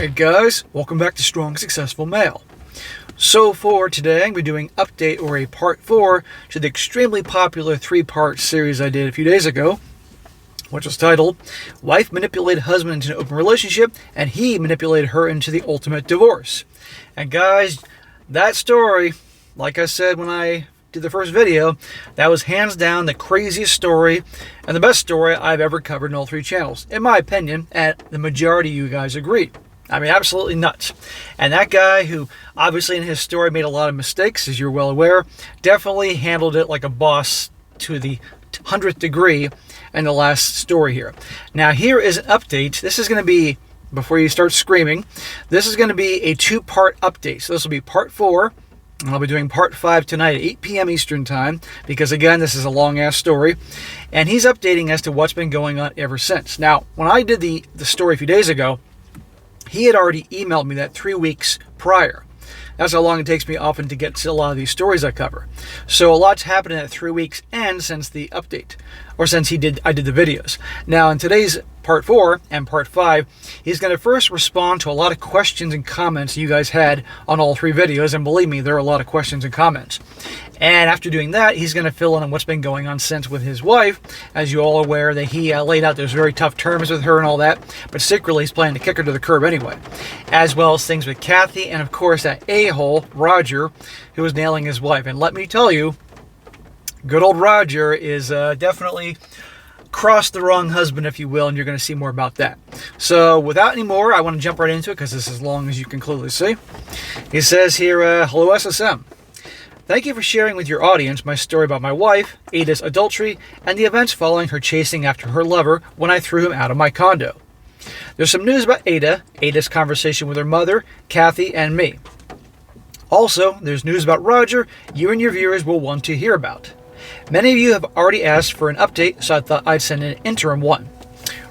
Alright guys, welcome back to Strong Successful Male. So for today, I'm going to be doing update or a part 4 to the extremely popular 3-part series I did a few days ago, which was titled, Wife Manipulated Husband into an Open Relationship and He Manipulated Her into the Ultimate Divorce. And guys, that story, like I said when I did the first video, that was hands down the craziest story and the best story I've ever covered in all 3 channels, in my opinion, and the majority of you guys agreed. I mean, absolutely nuts. And that guy, who obviously in his story made a lot of mistakes, as you're well aware, definitely handled it like a boss to the 100th degree in the last story here. Now, here is an update. This is going to be, before you start screaming, this is going to be a 2-part update. So this will be part 4. And I'll be doing part 5 tonight at 8 p.m. Eastern Time, because again, this is a long-ass story. And he's updating as to what's been going on ever since. Now, when I did the story a few days ago, he had already emailed me that 3 weeks prior. That's how long it takes me often to get to a lot of these stories I cover. So a lot's happened in that 3 weeks and since the update, or since I did the videos. Now in today's part 4 and part 5, he's going to first respond to a lot of questions and comments you guys had on all 3 videos, and believe me, there are a lot of questions and comments. And after doing that, he's going to fill in on what's been going on since with his wife. As you all are aware, that he laid out those very tough terms with her and all that, but secretly he's planning to kick her to the curb anyway. As well as things with Kathy, and of course that a-hole, Roger, who was nailing his wife. And let me tell you, good old Roger is definitely crossed the wrong husband, if you will, and you're going to see more about that. So without any more, I want to jump right into it because this is as long as you can clearly see. He says here, hello SSM. Thank you for sharing with your audience my story about my wife, Ada's adultery, and the events following her chasing after her lover when I threw him out of my condo. There's some news about Ada's conversation with her mother, Kathy, and me. Also, there's news about Roger you and your viewers will want to hear about. Many of you have already asked for an update, so I thought I'd send an interim one.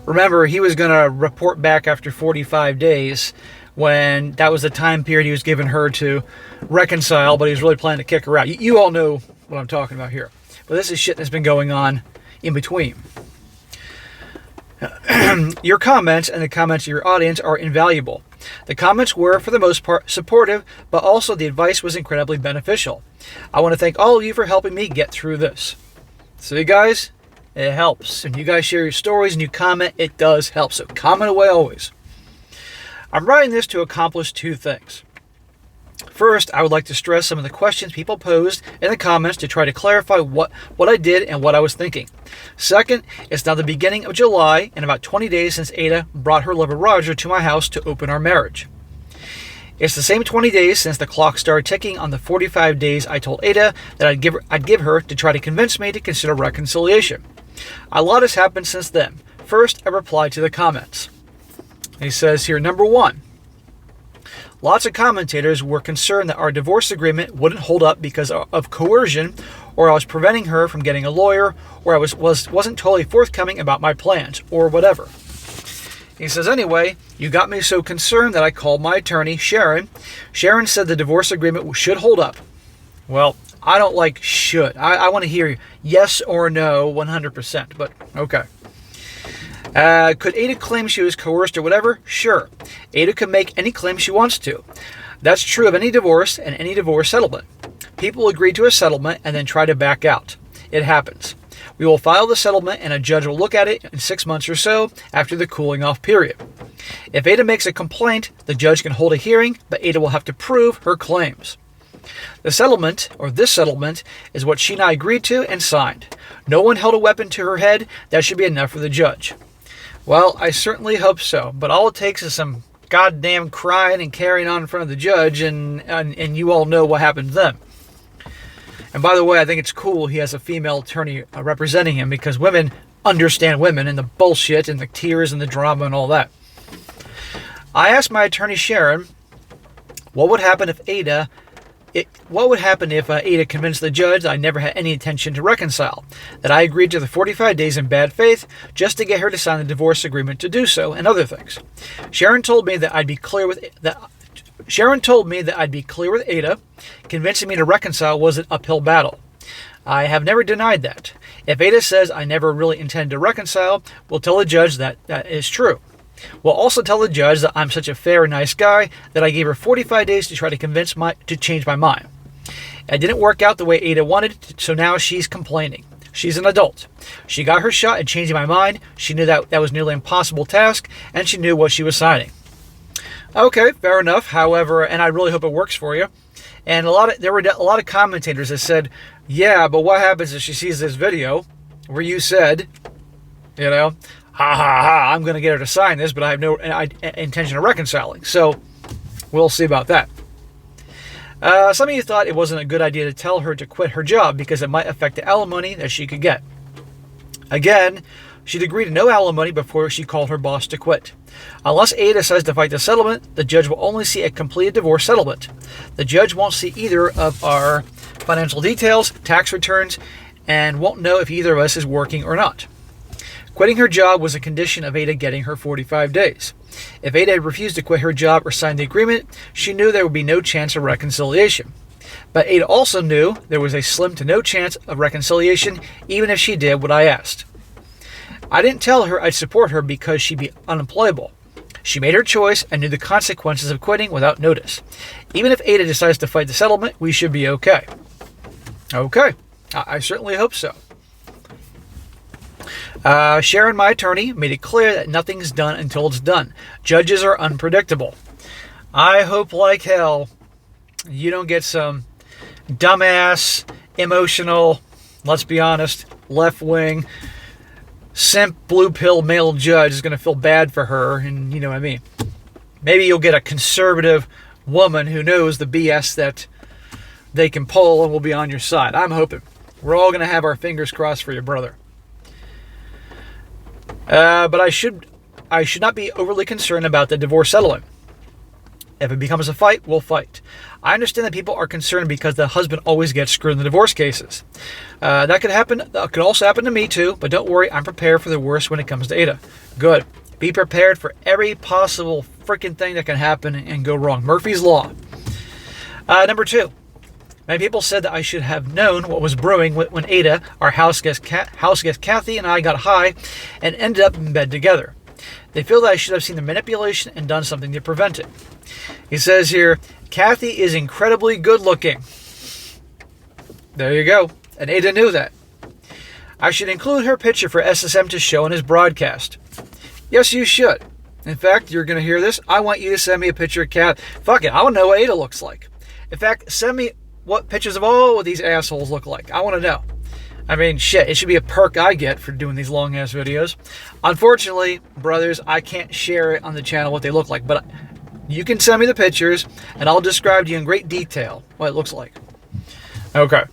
Remember, he was going to report back after 45 days, when that was the time period he was giving her to reconcile, but he was really planning to kick her out. You all know what I'm talking about here. But this is shit that's been going on in between. Your comments and the comments of your audience are invaluable. The comments were, for the most part, supportive, but also the advice was incredibly beneficial. I want to thank all of you for helping me get through this. So you guys, it helps. And you guys share your stories and you comment, it does help. So comment away always. I'm writing this to accomplish 2 things. First, I would like to stress some of the questions people posed in the comments to try to clarify what I did and what I was thinking. Second, it's now the beginning of July and about 20 days since Ada brought her lover Roger to my house to open our marriage. It's the same 20 days since the clock started ticking on the 45 days I told Ada that I'd give her to try to convince me to consider reconciliation. A lot has happened since then. First, I replied to the comments. He says here, number 1. Lots of commentators were concerned that our divorce agreement wouldn't hold up because of coercion, or I was preventing her from getting a lawyer, or I wasn't totally forthcoming about my plans, or whatever. He says, anyway, you got me so concerned that I called my attorney, Sharon. Sharon said the divorce agreement should hold up. Well, I don't like should. I want to hear yes or no 100%, but okay. Could Ada claim she was coerced or whatever? Sure. Ada can make any claim she wants to. That's true of any divorce and any divorce settlement. People agree to a settlement and then try to back out. It happens. We will file the settlement and a judge will look at it in 6 months or so after the cooling off period. If Ada makes a complaint, the judge can hold a hearing, but Ada will have to prove her claims. The settlement, or this settlement, is what she and I agreed to and signed. No one held a weapon to her head. That should be enough for the judge. Well, I certainly hope so, but all it takes is some goddamn crying and carrying on in front of the judge, and you all know what happens then. And by the way, I think it's cool he has a female attorney representing him, because women understand women and the bullshit and the tears and the drama and all that. I asked my attorney Sharon, what would happen if Ada convinced the judge that I never had any intention to reconcile, that I agreed to the 45 days in bad faith just to get her to sign the divorce agreement to do so, and other things. Sharon told me that I'd be clear with Ada. Convincing me to reconcile was an uphill battle. I have never denied that. If Ada says I never really intended to reconcile, we'll tell the judge that that is true. We'll also tell the judge that I'm such a fair and nice guy that I gave her 45 days to try to change my mind. It didn't work out the way Ada wanted, so now she's complaining. She's an adult. She got her shot at changing my mind. She knew that was nearly an impossible task, and she knew what she was signing. Okay, fair enough. However, and I really hope it works for you. And there were a lot of commentators that said, yeah, but what happens if she sees this video where you said, ha ha ha, I'm going to get her to sign this, but I have no intention of reconciling. So we'll see about that. Some of you thought it wasn't a good idea to tell her to quit her job because it might affect the alimony that she could get. Again, she'd agreed to no alimony before she called her boss to quit. Unless Ada decides to fight the settlement, the judge will only see a completed divorce settlement. The judge won't see either of our financial details, tax returns, and won't know if either of us is working or not. Quitting her job was a condition of Ada getting her 45 days. If Ada had refused to quit her job or sign the agreement, she knew there would be no chance of reconciliation. But Ada also knew there was a slim to no chance of reconciliation, even if she did what I asked. I didn't tell her I'd support her because she'd be unemployable. She made her choice and knew the consequences of quitting without notice. Even if Ada decides to fight the settlement, we should be okay. Okay, I certainly hope so. Sharon, my attorney, made it clear that nothing's done until it's done. Judges are unpredictable. I hope like hell you don't get some dumbass, emotional, let's be honest, left-wing, simp, blue pill male judge is going to feel bad for her, and you know what I mean. Maybe you'll get a conservative woman who knows the BS that they can pull and will be on your side. I'm hoping. We're all going to have our fingers crossed for your brother. But I should not be overly concerned about the divorce settlement. If it becomes a fight, we'll fight. I understand that people are concerned because the husband always gets screwed in the divorce cases. That could happen. That could also happen to me too, but don't worry, I'm prepared for the worst when it comes to Ada. Good. Be prepared for every possible freaking thing that can happen and go wrong. Murphy's Law. Number 2. Many people said that I should have known what was brewing when Ada, our house guest Kathy, and I got high and ended up in bed together. They feel that I should have seen the manipulation and done something to prevent it. He says here, Kathy is incredibly good looking. There you go. And Ada knew that. I should include her picture for SSM to show in his broadcast. Yes, you should. In fact, you're going to hear this. I want you to send me a picture of Kathy. Fuck it. I want to know what Ada looks like. In fact, send me what pictures of all of these assholes look like. I want to know. I mean, shit, it should be a perk I get for doing these long-ass videos. Unfortunately, brothers, I can't share it on the channel what they look like, but you can send me the pictures, and I'll describe to you in great detail what it looks like. Okay.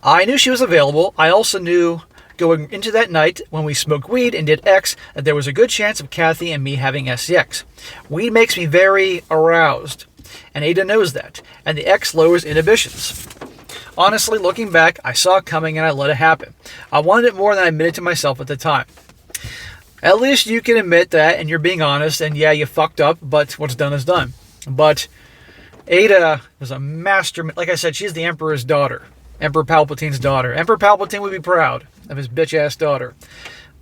I knew she was available. I also knew going into that night when we smoked weed and did X that there was a good chance of Kathy and me having SEX. Weed makes me very aroused, and Ada knows that, and the X lowers inhibitions. Honestly, looking back, I saw it coming and I let it happen. I wanted it more than I admitted to myself at the time. At least you can admit that and you're being honest, and yeah, you fucked up, but what's done is done. But Ada was a master. Like I said, she's the Emperor's daughter. Emperor Palpatine's daughter. Emperor Palpatine would be proud of his bitch-ass daughter.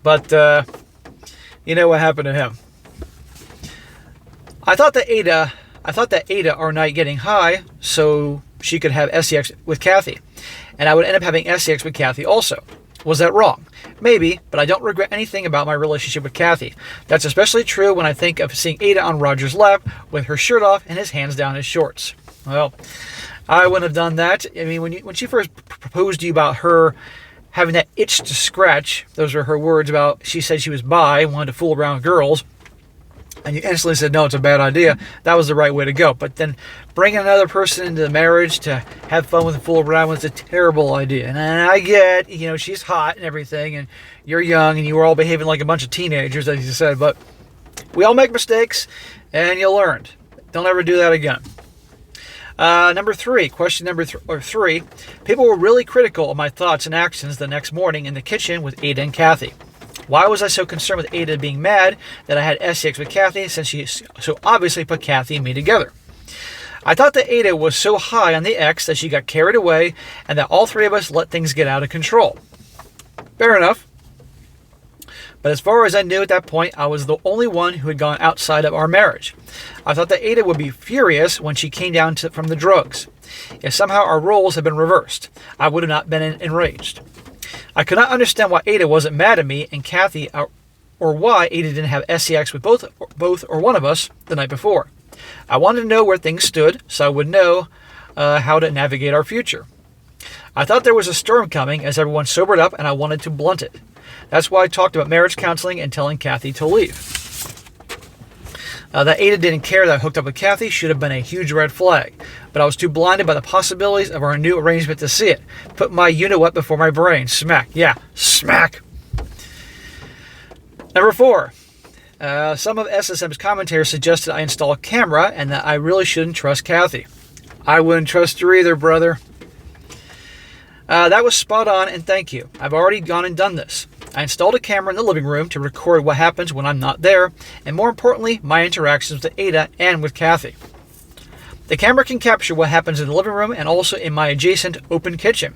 But, you know what happened to him. I thought that Ada, our night getting high, so she could have SEX with Kathy. And I would end up having SEX with Kathy also. Was that wrong? Maybe, but I don't regret anything about my relationship with Kathy. That's especially true when I think of seeing Ada on Roger's lap with her shirt off and his hands down his shorts. Well, I wouldn't have done that. I mean, when she first proposed to you about her having that itch to scratch, those were her words about, she said she was bi, wanted to fool around with girls, and you instantly said, no, it's a bad idea, that was the right way to go. But then bringing another person into the marriage to have fun with and fool around with is a terrible idea. And I get, she's hot and everything, and you're young, and you were all behaving like a bunch of teenagers, as you said, but we all make mistakes, and you learned. Don't ever do that again. Question number 3. People were really critical of my thoughts and actions the next morning in the kitchen with Ada and Kathy. Why was I so concerned with Ada being mad that I had SEX with Kathy since she so obviously put Kathy and me together? I thought that Ada was so high on the X that she got carried away and that all three of us let things get out of control. Fair enough. But as far as I knew at that point, I was the only one who had gone outside of our marriage. I thought that Ada would be furious when she came down from the drugs. If somehow our roles had been reversed, I would have not been enraged. I could not understand why Ada wasn't mad at me and Kathy, or why Ada didn't have sex with both or one of us the night before. I wanted to know where things stood so I would know how to navigate our future. I thought there was a storm coming as everyone sobered up and I wanted to blunt it. That's why I talked about marriage counseling and telling Kathy to leave. That Ada didn't care that I hooked up with Kathy should have been a huge red flag, but I was too blinded by the possibilities of our new arrangement to see it. Put my you-know-what before my brain. Smack. Yeah, smack. Number 4. Some of SSM's commentators suggested I install a camera and that I really shouldn't trust Kathy. I wouldn't trust her either, brother. That was spot on, and thank you. I've already gone and done this. I installed a camera in the living room to record what happens when I'm not there, and more importantly, my interactions with Ada and with Kathy. The camera can capture what happens in the living room and also in my adjacent open kitchen.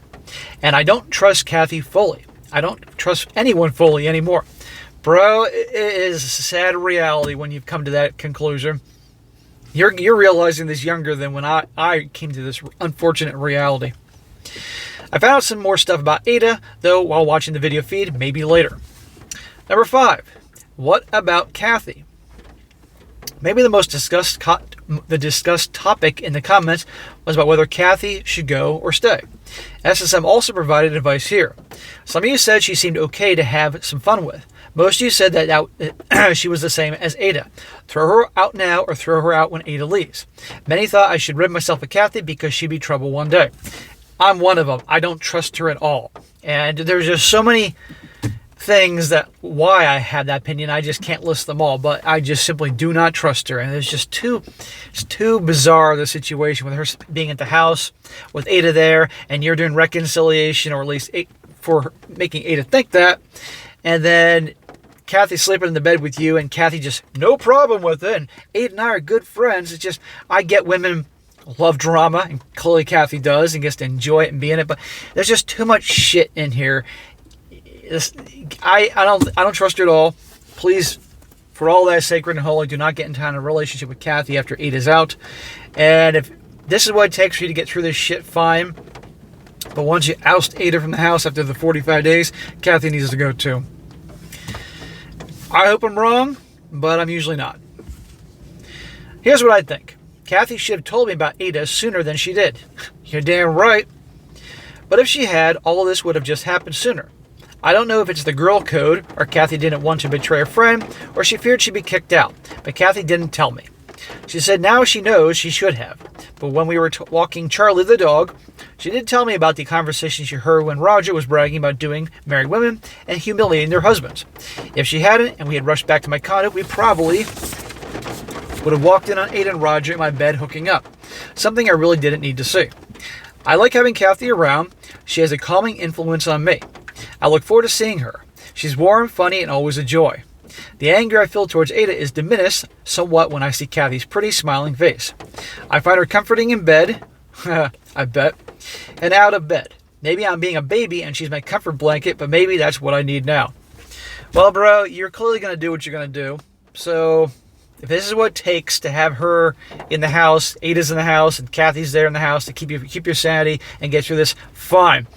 And I don't trust Kathy fully. I don't trust anyone fully anymore. Bro, it is a sad reality when you've come to that conclusion. You're realizing this younger than when I came to this unfortunate reality. I found out some more stuff about Ada, though, while watching the video feed, maybe later. Number 5. What about Kathy? Maybe the most discussed topic in the comments was about whether Kathy should go or stay. SSM also provided advice here. Some of you said she seemed okay to have some fun with. Most of you said that she was the same as Ada. Throw her out now or throw her out when Ada leaves. Many thought I should rid myself of Kathy because she'd be trouble one day. I'm one of them. I don't trust her at all. And there's just so many things that why I have that opinion. I just can't list them all, but I just simply do not trust her. And it's too bizarre, the situation with her being at the house with Ada there, and you're doing reconciliation, or at least for making Ada think that. And then Kathy sleeping in the bed with you, and Kathy just no problem with it. And Ada and I are good friends. It's just, I get women love drama, and clearly Kathy does, and gets to enjoy it and be in it. But there's just too much shit in here. I don't trust her at all. Please, for all that is sacred and holy, do not get into a relationship with Kathy after Ada's out. And if this is what it takes for you to get through this shit, fine. But once you oust Ada from the house after the 45 days, Kathy needs to go too. I hope I'm wrong, but I'm usually not. Here's what I think. Kathy should have told me about Ada sooner than she did. You're damn right. But if she had, all of this would have just happened sooner. I don't know if it's the girl code, or Kathy didn't want to betray a friend, or she feared she'd be kicked out. But Kathy didn't tell me. She said now she knows she should have. But when we were walking Charlie the dog, she did tell me about the conversation she heard when Roger was bragging about doing married women and humiliating their husbands. If she hadn't, and we had rushed back to my condo, we probably would have walked in on Ada and Roger in my bed hooking up. Something I really didn't need to see. I like having Kathy around. She has a calming influence on me. I look forward to seeing her. She's warm, funny, and always a joy. The anger I feel towards Ada is diminished somewhat when I see Kathy's pretty, smiling face. I find her comforting in bed, I bet, and out of bed. Maybe I'm being a baby and she's my comfort blanket, but maybe that's what I need now. Well, bro, you're clearly going to do what you're going to do. So if this is what it takes to have her in the house, Ada's in the house, and Kathy's there in the house to keep your sanity and get through this, fine.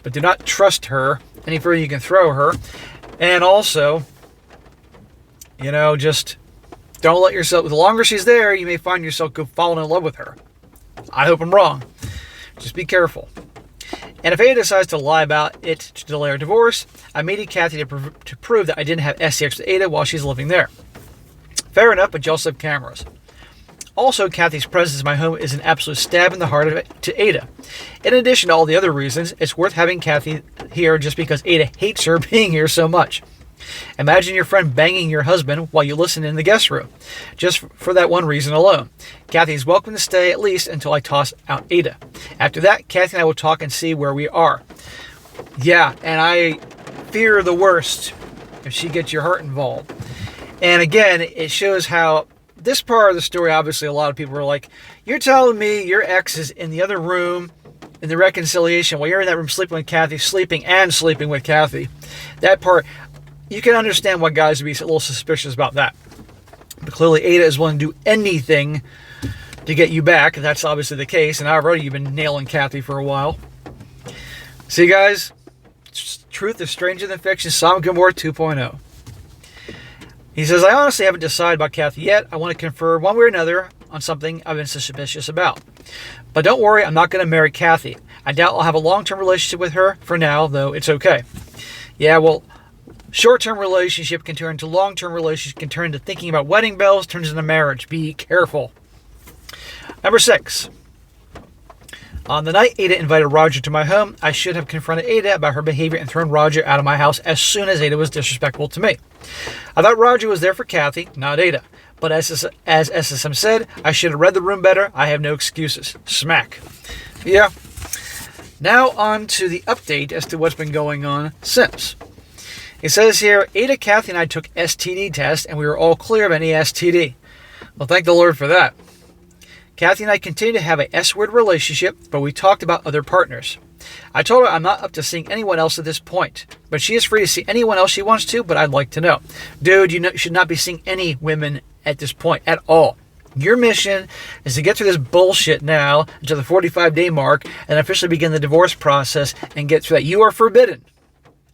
But do not trust her any further you can throw her. And also, just don't let yourself, the longer she's there, you may find yourself falling in love with her. I hope I'm wrong. Just be careful. And if Ada decides to lie about it to delay our divorce, I needed Kathy to prove that I didn't have sex with Ada while she's living there. Fair enough, but you also have cameras. Also, Kathy's presence in my home is an absolute stab in the heart of it to Ada. In addition to all the other reasons, it's worth having Kathy here just because Ada hates her being here so much. Imagine your friend banging your husband while you listen in the guest room. Just for that one reason alone. Kathy is welcome to stay at least until I toss out Ada. After that, Kathy and I will talk and see where we are. Yeah, and I fear the worst if she gets your heart involved. And again, it shows how this part of the story, obviously a lot of people are like, you're telling me your ex is in the other room in the reconciliation while you're in that room sleeping with Kathy, sleeping with Kathy. That part, you can understand why guys would be a little suspicious about that. But clearly Ada is willing to do anything to get you back, and that's obviously the case. And already you've been nailing Kathy for a while. See, guys, truth is stranger than fiction. Sodom and Gomorrah 2.0. He says, I honestly haven't decided about Kathy yet. I want to confer one way or another on something I've been suspicious about. But don't worry, I'm not going to marry Kathy. I doubt I'll have a long-term relationship with her for now, though it's okay. Yeah, well, short-term relationship can turn into long-term relationship, can turn into thinking about wedding bells, turns into marriage. Be careful. Number 6. On the night Ada invited Roger to my home, I should have confronted Ada about her behavior and thrown Roger out of my house as soon as Ada was disrespectful to me. I thought Roger was there for Kathy, not Ada. But as SSM said, I should have read the room better. I have no excuses. Smack. Yeah. Now on to the update as to what's been going on since. It says here, Ada, Kathy, and I took STD tests, and we were all clear of any STD. Well, thank the Lord for that. Kathy and I continue to have a S-word relationship, but we talked about other partners. I told her I'm not up to seeing anyone else at this point, but she is free to see anyone else she wants to, but I'd like to know. Dude, you should not be seeing any women at this point at all. Your mission is to get through this bullshit now until the 45-day mark and officially begin the divorce process and get through that. You are forbidden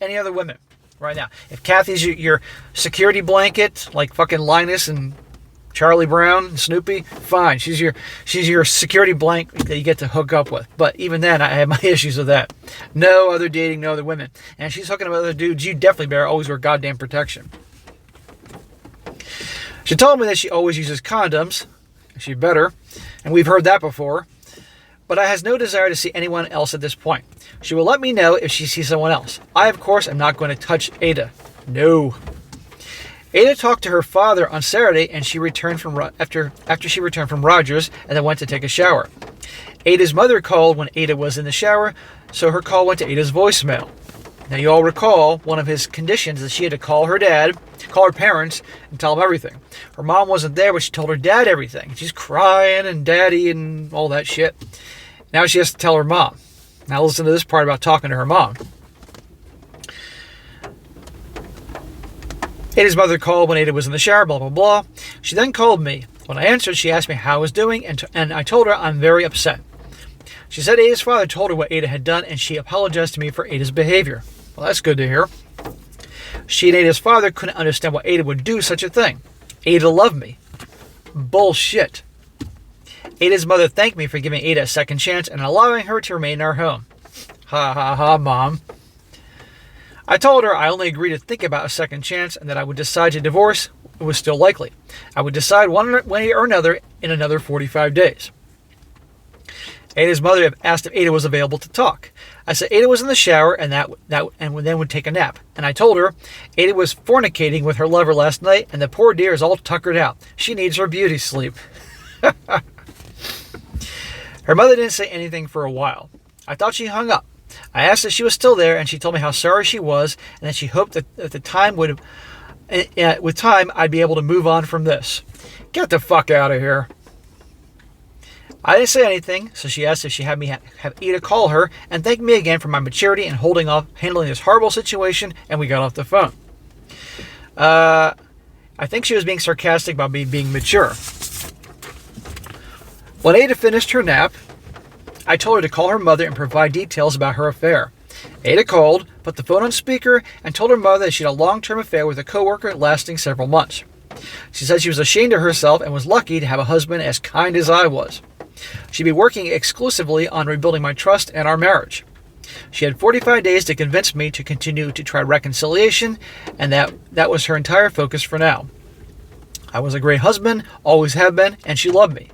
any other women right now. If Kathy's your security blanket, like fucking Linus and Charlie Brown and Snoopy, fine. She's your security blanket that you get to hook up with. But even then, I have my issues with that. No other dating, no other women. And she's hooking up with other dudes. You definitely better always wear goddamn protection. She told me that she always uses condoms. She better. And we've heard that before. But I has no desire to see anyone else at this point. She will let me know if she sees someone else. I, of course, am not going to touch Ada. No. Ada talked to her father on Saturday, and she returned from after she returned from Rogers, and then went to take a shower. Ada's mother called when Ada was in the shower, so her call went to Ada's voicemail. Now, you all recall one of his conditions is she had to call her dad, call her parents, and tell them everything. Her mom wasn't there, but she told her dad everything. She's crying and daddy and all that shit. Now she has to tell her mom. Now listen to this part about talking to her mom. Ada's mother called when Ada was in the shower, blah, blah, blah. She then called me. When I answered, she asked me how I was doing, and I told her I'm very upset. She said Ada's father told her what Ada had done, and she apologized to me for Ada's behavior. Well, that's good to hear. She and Ada's father couldn't understand why Ada would do such a thing. Ada loved me. Bullshit. Ada's mother thanked me for giving Ada a second chance and allowing her to remain in our home. Ha ha ha, Mom. I told her I only agreed to think about a second chance and that I would decide to divorce. It was still likely. I would decide one way or another in another 45 days. Ada's mother asked if Ada was available to talk. I said Ada was in the shower and then would take a nap. And I told her Ada was fornicating with her lover last night and the poor dear is all tuckered out. She needs her beauty sleep. Her mother didn't say anything for a while. I thought she hung up. I asked if she was still there, and she told me how sorry she was, and that she hoped that with time, I'd be able to move on from this. Get the fuck out of here. I didn't say anything, so she asked if she had me have Ada call her, and thanked me again for my maturity and handling this horrible situation, and we got off the phone. I think she was being sarcastic about me being mature. When Ada finished her nap, I told her to call her mother and provide details about her affair. Ada called, put the phone on speaker, and told her mother that she had a long-term affair with a coworker lasting several months. She said she was ashamed of herself and was lucky to have a husband as kind as I was. She'd be working exclusively on rebuilding my trust and our marriage. She had 45 days to convince me to continue to try reconciliation, and that was her entire focus for now. I was a great husband, always have been, and she loved me.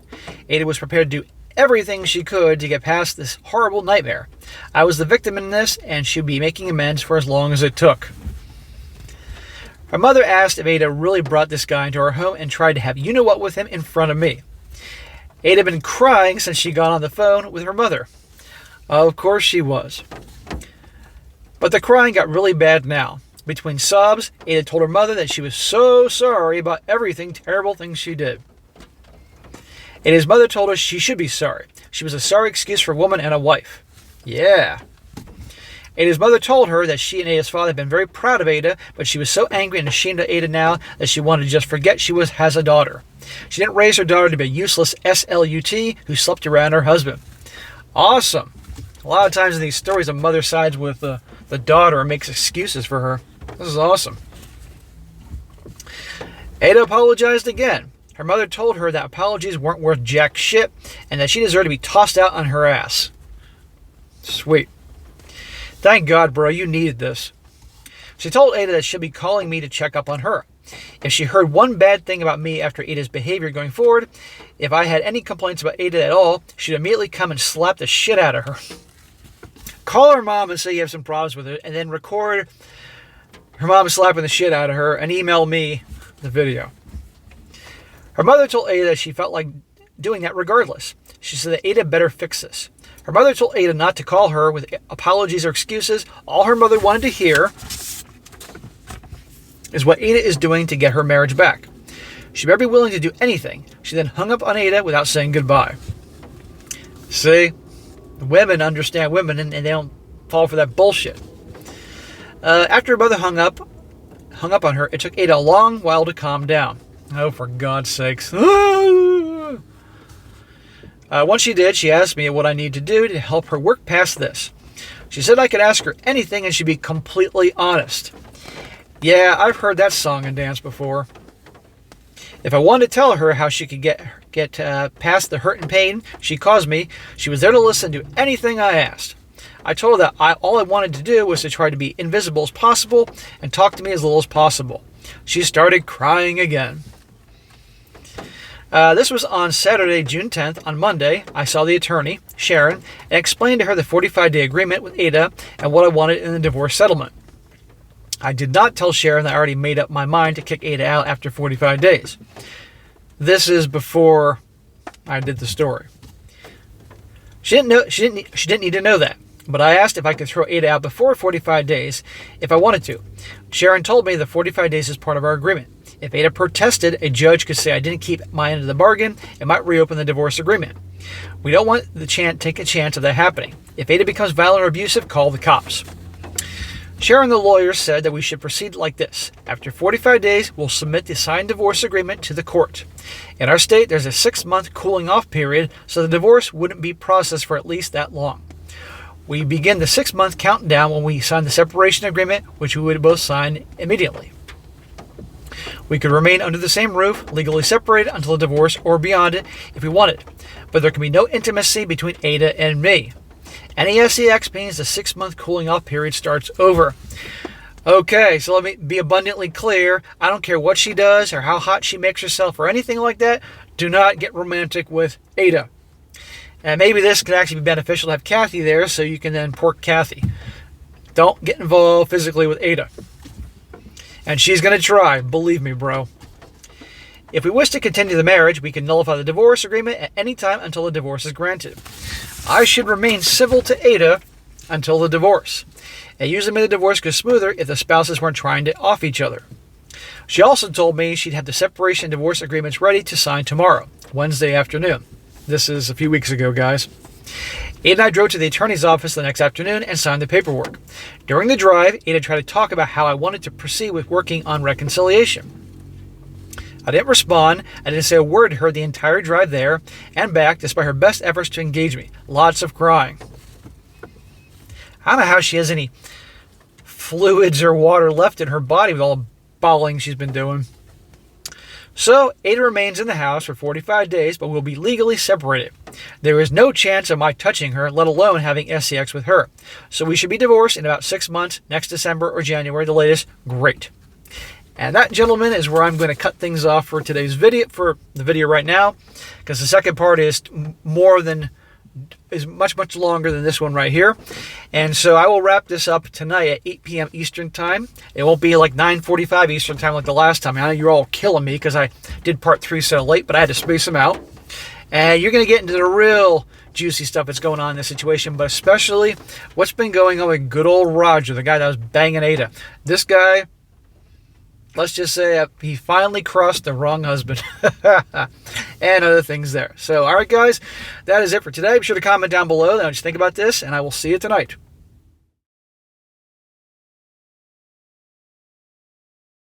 Ada was prepared to do everything she could to get past this horrible nightmare. I was the victim in this, and she'd be making amends for as long as it took. Her mother asked if Ada really brought this guy into our home and tried to have you-know-what with him in front of me. Ada had been crying since she got on the phone with her mother. Of course she was. But the crying got really bad now. Between sobs, Ada told her mother that she was so sorry about everything terrible things she did. Ada's mother told her she should be sorry. She was a sorry excuse for a woman and a wife. Yeah. Ada's mother told her that she and Ada's father had been very proud of Ada, but she was so angry and ashamed of Ada now that she wanted to just forget she has a daughter. She didn't raise her daughter to be a useless SLUT who slept around her husband. Awesome. A lot of times in these stories, a mother sides with the daughter and makes excuses for her. This is awesome. Ada apologized again. Her mother told her that apologies weren't worth jack shit and that she deserved to be tossed out on her ass. Sweet. Thank God, bro, you needed this. She told Ada that she'll be calling me to check up on her. If she heard one bad thing about me after Ada's behavior going forward, if I had any complaints about Ada at all, she'd immediately come and slap the shit out of her. Call her mom and say you have some problems with her, and then record her mom slapping the shit out of her and email me the video. Her mother told Ada that she felt like doing that regardless. She said that Ada better fix this. Her mother told Ada not to call her with apologies or excuses. All her mother wanted to hear is what Ada is doing to get her marriage back. She better be willing to do anything. She then hung up on Ada without saying goodbye. See? Women understand women and they don't fall for that bullshit. After her mother hung up on her, it took Ada a long while to calm down. Oh, for God's sakes. Once she did, she asked me what I need to do to help her work past this. She said I could ask her anything and she'd be completely honest. Yeah, I've heard that song and dance before. If I wanted to tell her how she could get past the hurt and pain she caused me, she was there to listen to anything I asked. I told her that all I wanted to do was to try to be invisible as possible and talk to me as little as possible. She started crying again. This was on Saturday, June 10th. On Monday, I saw the attorney, Sharon, and explained to her the 45-day agreement with Ada and what I wanted in the divorce settlement. I did not tell Sharon that I already made up my mind to kick Ada out after 45 days. This is before I did the story. She didn't need to know that, but I asked if I could throw Ada out before 45 days if I wanted to. Sharon told me the 45 days is part of our agreement. If Ada protested, a judge could say I didn't keep my end of the bargain and might reopen the divorce agreement. We don't want to take a chance of that happening. If Ada becomes violent or abusive, call the cops. Sharon, the lawyer, said that we should proceed like this. After 45 days, we'll submit the signed divorce agreement to the court. In our state, there's a 6-month cooling off period, so the divorce wouldn't be processed for at least that long. We begin the 6-month countdown when we sign the separation agreement, which we would both sign immediately. We could remain under the same roof, legally separated until a divorce or beyond it if we wanted, but there can be no intimacy between Ada and me. Any SEX means the 6-month cooling off period starts over. Okay, so let me be abundantly clear. I don't care what she does or how hot she makes herself or anything like that. Do not get romantic with Ada. And maybe this could actually be beneficial to have Kathy there so you can then pork Kathy. Don't get involved physically with Ada. And she's going to try, believe me, bro. If we wish to continue the marriage, we can nullify the divorce agreement at any time until the divorce is granted. I should remain civil to Ada until the divorce. It usually made the divorce go smoother if the spouses weren't trying to off each other. She also told me she'd have the separation and divorce agreements ready to sign tomorrow, Wednesday afternoon. This is a few weeks ago, guys. Ada and I drove to the attorney's office the next afternoon and signed the paperwork. During the drive, Ada tried to talk about how I wanted to proceed with working on reconciliation. I didn't respond. I didn't say a word to her the entire drive there and back, despite her best efforts to engage me. Lots of crying. I don't know how she has any fluids or water left in her body with all the bawling she's been doing. So, Ada remains in the house for 45 days, but we'll be legally separated. There is no chance of my touching her, let alone having SEX with her. So we should be divorced in about 6 months, next December or January, the latest. Great. And that, gentlemen, is where I'm going to cut things off for today's video, for the video right now, because the second part is much longer than this one right here. And so I will wrap this up tonight at 8 p.m. Eastern Time. It won't be like 9:45 Eastern Time like the last time. I know you're all killing me because I did part 3 so late, but I had to space them out. And you're going to get into the real juicy stuff that's going on in this situation, but especially what's been going on with good old Roger, the guy that was banging Ada. This guy, let's just say he finally crossed the wrong husband and other things there. So, all right, guys, that is it for today. Be sure to comment down below what you think about this, and I will see you tonight.